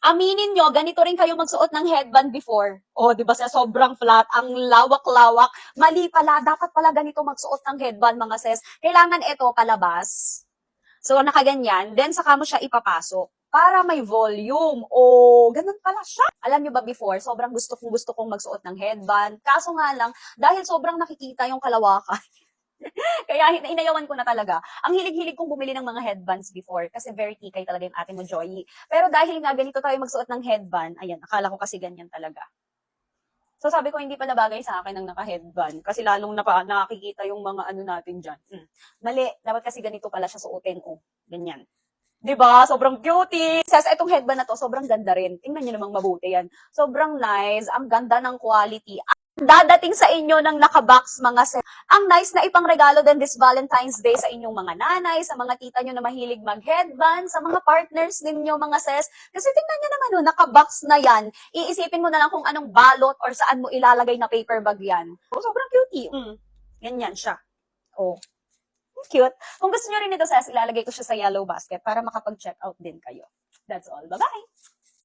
Aminin nyo, ganito rin kayo magsuot ng headband before. O, di ba sa sobrang flat, ang lawak-lawak. Mali pala, dapat pala ganito magsuot ng headband, mga sis. Kailangan ito palabas. So, nakaganyan, then saka mo siya ipapasok para may volume. O, ganun pala siya. Alam nyo ba before, sobrang gusto kong magsuot ng headband. Kaso nga lang, dahil sobrang nakikita yung kalawakan, kaya inayawan ko na talaga. Ang hilig-hilig kong bumili ng mga headbands before kasi very tikay talaga yung ate mo, Joy. Pero dahil nga ganito tayo magsuot ng headband, ayan, akala ko kasi ganyan talaga. So sabi ko, hindi pala bagay sa akin ang naka-headband kasi lalong nakikita yung mga ano natin dyan. Mali, dapat kasi ganito pala siya suotin. Oh, ganyan. 'Di ba? Sobrang cutie. Sas, itong headband na to, sobrang ganda rin. Tingnan niyo namang mabuti yan. Sobrang nice, ang ganda ng quality. Dadating sa inyo ng nakabox, mga sis. Ang nice na ipangregalo din this Valentine's Day sa inyong mga nanay, sa mga tita nyo na mahilig mag-headband, sa mga partners ninyo, mga sis. Kasi tingnan nyo naman, nakabox na yan. Iisipin mo na lang kung anong balot or saan mo ilalagay na paper bag yan. Oh, sobrang cutie. Ganyan siya. Oh, cute. Kung gusto nyo rin ito, sis, ilalagay ko siya sa yellow basket para makapag-check out din kayo. That's all. Bye-bye!